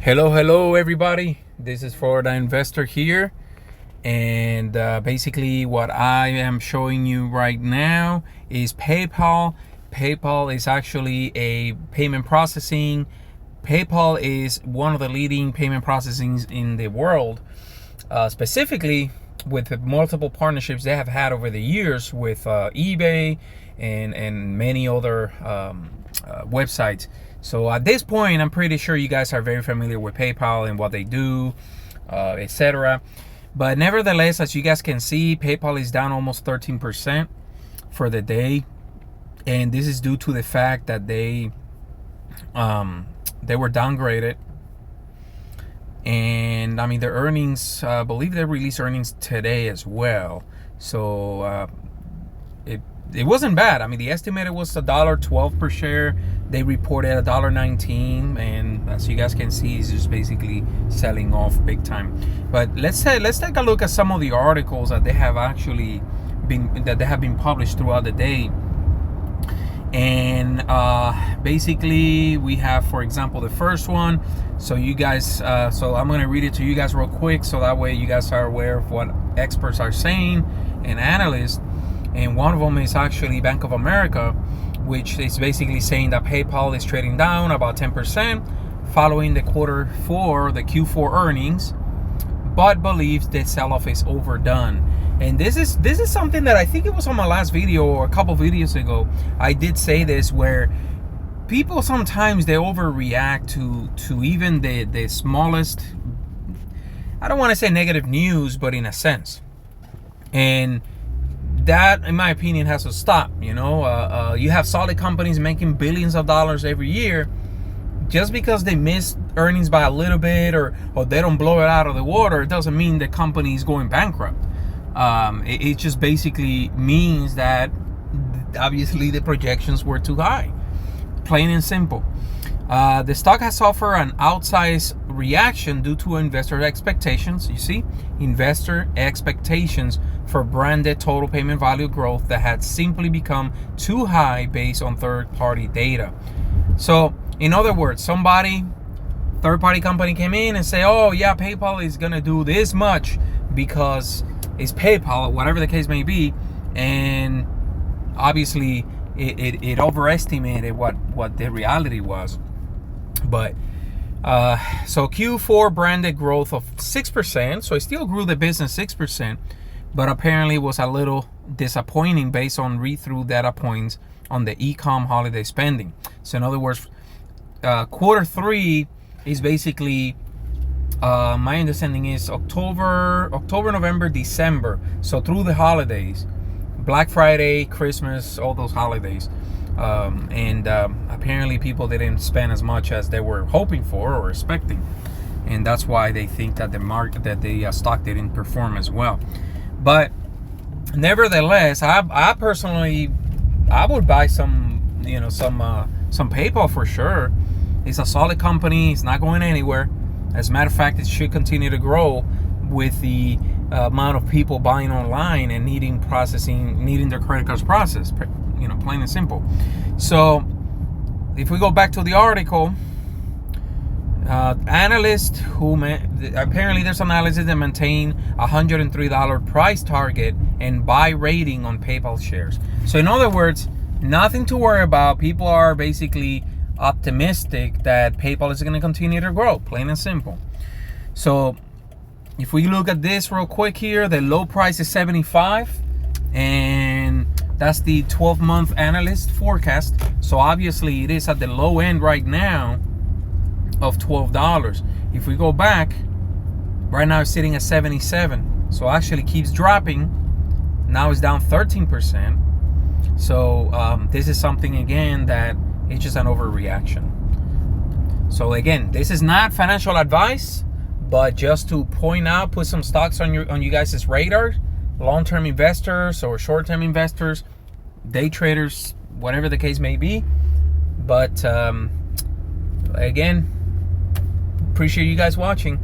Hello, everybody. This is Florida Investor here. And basically, what I am showing you right now is PayPal. PayPal is actually a payment processing. PayPal is one of the leading payment processings in the world, specifically with the multiple partnerships they have had over the years with eBay and many other websites. So at this point, I'm pretty sure you guys are very familiar with PayPal and what they do, etc. But nevertheless, as you guys can see, PayPal is down almost 13% for the day, and this is due to the fact that they were downgraded. And I mean, their earnings, I believe they released earnings today as well. So it wasn't bad. I mean, the estimated was $1.12 per share. They reported $1.19, and as you guys can see, it's just basically selling off big time. But let's take a look at some of the articles that they have been published throughout the day. And basically, we have, for example, the first one. So you guys, so I'm gonna read it to you guys real quick, so that way you guys are aware of what experts are saying and analysts. And one of them is actually Bank of America, which is basically saying that PayPal is trading down about 10% following the Q4 earnings, but believes the sell-off is overdone. And this is something that I think it was on my last video or a couple videos ago. I did say this, where people sometimes they overreact to even the smallest, I don't want to say negative news, but in a sense. And that, in my opinion, has to stop. You have solid companies making billions of dollars every year. Just because they miss earnings by a little bit or they don't blow it out of the water, it doesn't mean the company is going bankrupt. It just basically means that obviously the projections were too high, plain and simple. The stock has suffered an outsized reaction due to investor expectations. You see, investor expectations for branded total payment value growth that had simply become too high based on third-party data. So, in other words, third-party company came in and say, oh yeah, PayPal is gonna do this much because it's PayPal, or whatever the case may be, and obviously it overestimated what the reality was. But so Q4 branded growth of 6%, so it still grew the business 6%, but apparently was a little disappointing based on read-through data points on the e-com holiday spending. So in other words, quarter 3 is basically, my understanding is October, November, December. So through the holidays, Black Friday, Christmas, all those holidays. And apparently people didn't spend as much as they were hoping for or expecting. And that's why they think that the stock didn't perform as well. But nevertheless, I personally, I would buy some PayPal for sure. It's a solid company. It's not going anywhere. As a matter of fact, it should continue to grow with the amount of people buying online and needing their credit cards processed. Plain and simple. So if we go back to the article, analysts apparently there's analysis that maintain $103 price target and buy rating on PayPal shares. So in other words, nothing to worry about. People are basically optimistic that PayPal is going to continue to grow, plain and simple. So if we look at this real quick here, the low price is 75, and that's the 12-month analyst forecast. So obviously it is at the low end right now of $12. If we go back, right now it's sitting at 77. So actually keeps dropping. Now it's down 13%. So this is something, again, that it's just an overreaction. So again, this is not financial advice, but just to point out, put some stocks on you guys' radar. Long-term investors or short-term investors, day traders, whatever the case may be. But again, appreciate you guys watching.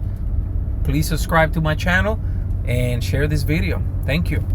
Please subscribe to my channel and share this video. Thank you.